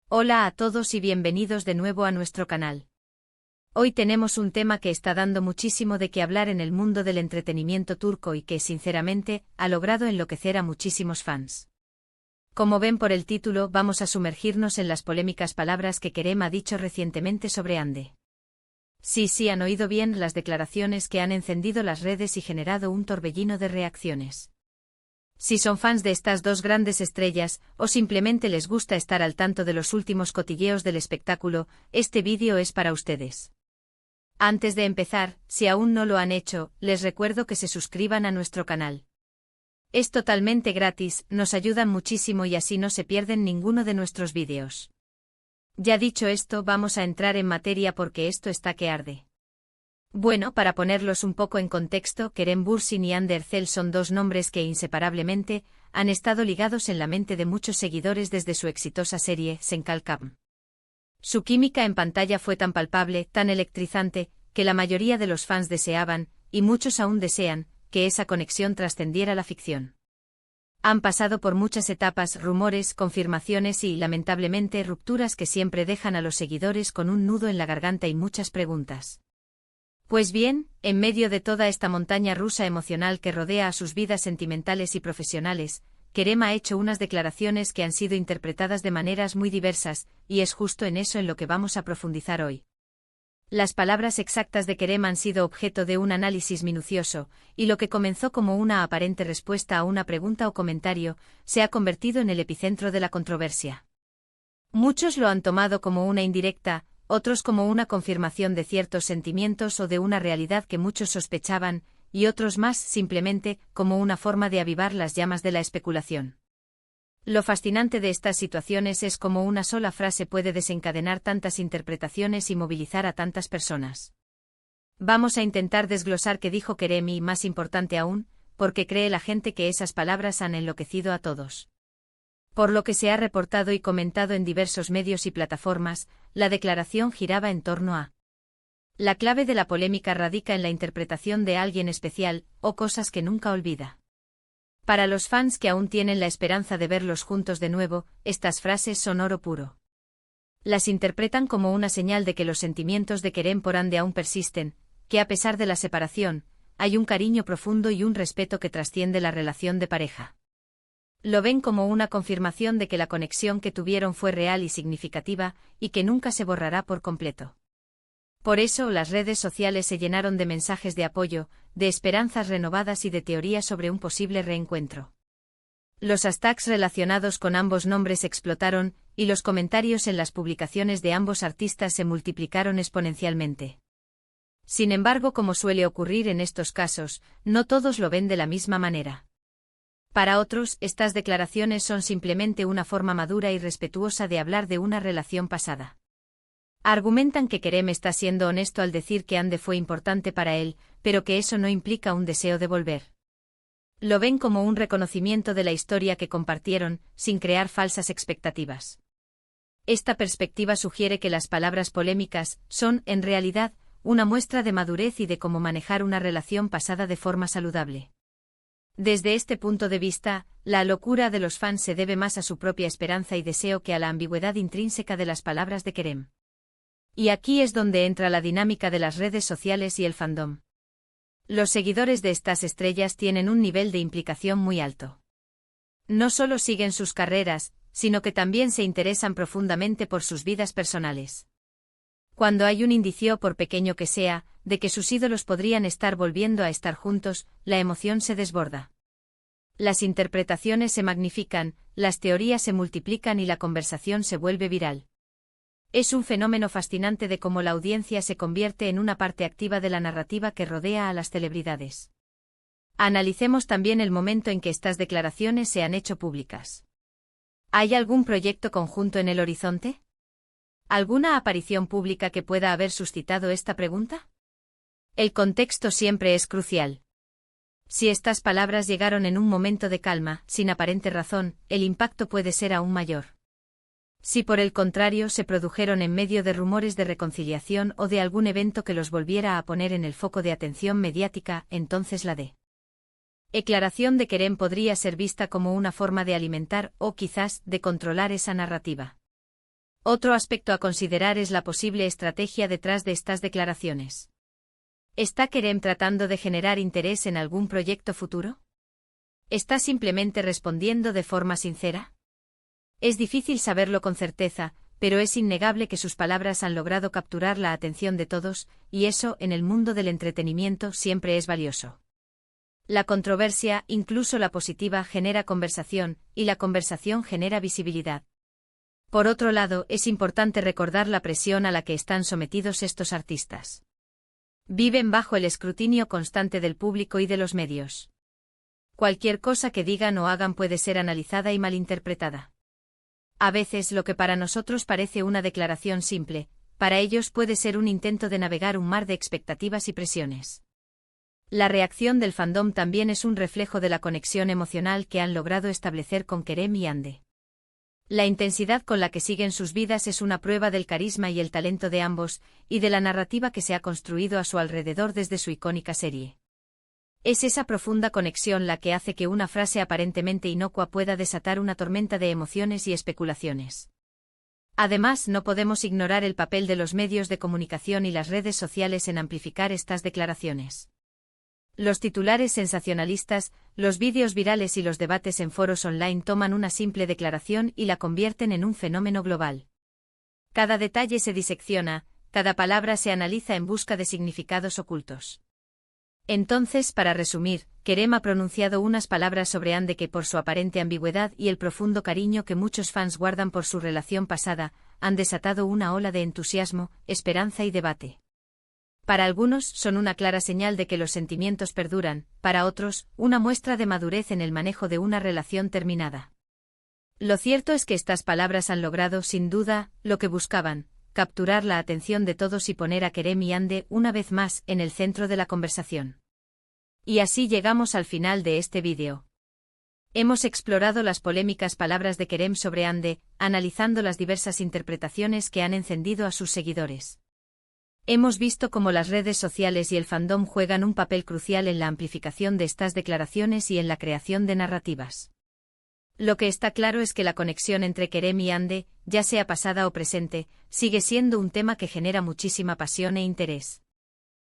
Hola a todos y bienvenidos de nuevo a nuestro canal. Hoy tenemos un tema que está dando muchísimo de qué hablar en el mundo del entretenimiento turco y que, sinceramente, ha logrado enloquecer a muchísimos fans. Como ven por el título, vamos a sumergirnos en las polémicas palabras que Kerem ha dicho recientemente sobre Hande. Sí, han oído bien, las declaraciones que han encendido las redes y generado un torbellino de reacciones. Si son fans de estas dos grandes estrellas, o simplemente les gusta estar al tanto de los últimos cotilleos del espectáculo, este vídeo es para ustedes. Antes de empezar, si aún no lo han hecho, les recuerdo que se suscriban a nuestro canal. Es totalmente gratis, nos ayudan muchísimo y así no se pierden ninguno de nuestros vídeos. Ya dicho esto, vamos a entrar en materia porque esto está que arde. Bueno, para ponerlos un poco en contexto, Kerem Bürsin y Hande Erçel son dos nombres que inseparablemente han estado ligados en la mente de muchos seguidores desde su exitosa serie Sen Kalkam. Su química en pantalla fue tan palpable, tan electrizante, que la mayoría de los fans deseaban, y muchos aún desean, que esa conexión trascendiera la ficción. Han pasado por muchas etapas, rumores, confirmaciones y, lamentablemente, rupturas que siempre dejan a los seguidores con un nudo en la garganta y muchas preguntas. Pues bien, en medio de toda esta montaña rusa emocional que rodea a sus vidas sentimentales y profesionales, Kerem ha hecho unas declaraciones que han sido interpretadas de maneras muy diversas, y es justo en eso en lo que vamos a profundizar hoy. Las palabras exactas de Kerem han sido objeto de un análisis minucioso, y lo que comenzó como una aparente respuesta a una pregunta o comentario, se ha convertido en el epicentro de la controversia. Muchos lo han tomado como una indirecta, otros como una confirmación de ciertos sentimientos o de una realidad que muchos sospechaban, y otros más simplemente como una forma de avivar las llamas de la especulación. Lo fascinante de estas situaciones es cómo una sola frase puede desencadenar tantas interpretaciones y movilizar a tantas personas. Vamos a intentar desglosar qué dijo Kerem y, más importante aún, por qué cree la gente que esas palabras han enloquecido a todos. Por lo que se ha reportado y comentado en diversos medios y plataformas, la declaración giraba en torno a: la clave de la polémica radica en la interpretación de alguien especial, o cosas que nunca olvida. Para los fans que aún tienen la esperanza de verlos juntos de nuevo, estas frases son oro puro. Las interpretan como una señal de que los sentimientos de Kerem por Hande aún persisten, que a pesar de la separación, hay un cariño profundo y un respeto que trasciende la relación de pareja. Lo ven como una confirmación de que la conexión que tuvieron fue real y significativa, y que nunca se borrará por completo. Por eso las redes sociales se llenaron de mensajes de apoyo, de esperanzas renovadas y de teorías sobre un posible reencuentro. Los hashtags relacionados con ambos nombres explotaron, y los comentarios en las publicaciones de ambos artistas se multiplicaron exponencialmente. Sin embargo, como suele ocurrir en estos casos, no todos lo ven de la misma manera. Para otros, estas declaraciones son simplemente una forma madura y respetuosa de hablar de una relación pasada. Argumentan que Kerem está siendo honesto al decir que Hande fue importante para él, pero que eso no implica un deseo de volver. Lo ven como un reconocimiento de la historia que compartieron, sin crear falsas expectativas. Esta perspectiva sugiere que las palabras polémicas son, en realidad, una muestra de madurez y de cómo manejar una relación pasada de forma saludable. Desde este punto de vista, la locura de los fans se debe más a su propia esperanza y deseo que a la ambigüedad intrínseca de las palabras de Kerem. Y aquí es donde entra la dinámica de las redes sociales y el fandom. Los seguidores de estas estrellas tienen un nivel de implicación muy alto. No solo siguen sus carreras, sino que también se interesan profundamente por sus vidas personales. Cuando hay un indicio, por pequeño que sea, de que sus ídolos podrían estar volviendo a estar juntos, la emoción se desborda. Las interpretaciones se magnifican, las teorías se multiplican y la conversación se vuelve viral. Es un fenómeno fascinante de cómo la audiencia se convierte en una parte activa de la narrativa que rodea a las celebridades. Analicemos también el momento en que estas declaraciones se han hecho públicas. ¿Hay algún proyecto conjunto en el horizonte? ¿Alguna aparición pública que pueda haber suscitado esta pregunta? El contexto siempre es crucial. Si estas palabras llegaron en un momento de calma, sin aparente razón, el impacto puede ser aún mayor. Si por el contrario se produjeron en medio de rumores de reconciliación o de algún evento que los volviera a poner en el foco de atención mediática, entonces la declaración de Kerem podría ser vista como una forma de alimentar o quizás de controlar esa narrativa. Otro aspecto a considerar es la posible estrategia detrás de estas declaraciones. ¿Está Kerem tratando de generar interés en algún proyecto futuro? ¿Está simplemente respondiendo de forma sincera? Es difícil saberlo con certeza, pero es innegable que sus palabras han logrado capturar la atención de todos, y eso, en el mundo del entretenimiento, siempre es valioso. La controversia, incluso la positiva, genera conversación, y la conversación genera visibilidad. Por otro lado, es importante recordar la presión a la que están sometidos estos artistas. Viven bajo el escrutinio constante del público y de los medios. Cualquier cosa que digan o hagan puede ser analizada y malinterpretada. A veces lo que para nosotros parece una declaración simple, para ellos puede ser un intento de navegar un mar de expectativas y presiones. La reacción del fandom también es un reflejo de la conexión emocional que han logrado establecer con Kerem y Hande. La intensidad con la que siguen sus vidas es una prueba del carisma y el talento de ambos, y de la narrativa que se ha construido a su alrededor desde su icónica serie. Es esa profunda conexión la que hace que una frase aparentemente inocua pueda desatar una tormenta de emociones y especulaciones. Además, no podemos ignorar el papel de los medios de comunicación y las redes sociales en amplificar estas declaraciones. Los titulares sensacionalistas, los vídeos virales y los debates en foros online toman una simple declaración y la convierten en un fenómeno global. Cada detalle se disecciona, cada palabra se analiza en busca de significados ocultos. Entonces, para resumir, Kerem ha pronunciado unas palabras sobre Hande que por su aparente ambigüedad y el profundo cariño que muchos fans guardan por su relación pasada, han desatado una ola de entusiasmo, esperanza y debate. Para algunos son una clara señal de que los sentimientos perduran, para otros, una muestra de madurez en el manejo de una relación terminada. Lo cierto es que estas palabras han logrado, sin duda, lo que buscaban: capturar la atención de todos y poner a Kerem y Hande, una vez más, en el centro de la conversación. Y así llegamos al final de este vídeo. Hemos explorado las polémicas palabras de Kerem sobre Hande, analizando las diversas interpretaciones que han encendido a sus seguidores. Hemos visto cómo las redes sociales y el fandom juegan un papel crucial en la amplificación de estas declaraciones y en la creación de narrativas. Lo que está claro es que la conexión entre Kerem y Hande, ya sea pasada o presente, sigue siendo un tema que genera muchísima pasión e interés.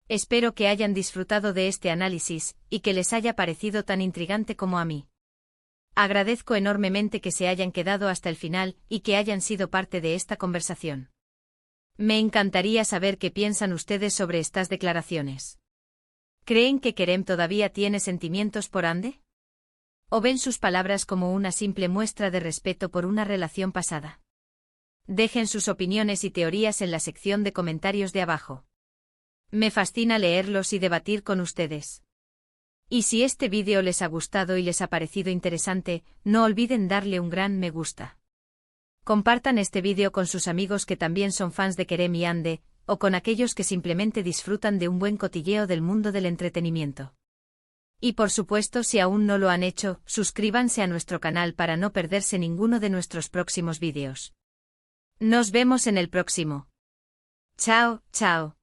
Espero que hayan disfrutado de este análisis, y que les haya parecido tan intrigante como a mí. Agradezco enormemente que se hayan quedado hasta el final y que hayan sido parte de esta conversación. Me encantaría saber qué piensan ustedes sobre estas declaraciones. ¿Creen que Kerem todavía tiene sentimientos por Hande? ¿O ven sus palabras como una simple muestra de respeto por una relación pasada? Dejen sus opiniones y teorías en la sección de comentarios de abajo. Me fascina leerlos y debatir con ustedes. Y si este vídeo les ha gustado y les ha parecido interesante, no olviden darle un gran me gusta. Compartan este vídeo con sus amigos que también son fans de Kerem y Hande, o con aquellos que simplemente disfrutan de un buen cotilleo del mundo del entretenimiento. Y por supuesto, si aún no lo han hecho, suscríbanse a nuestro canal para no perderse ninguno de nuestros próximos vídeos. Nos vemos en el próximo. Chao, chao.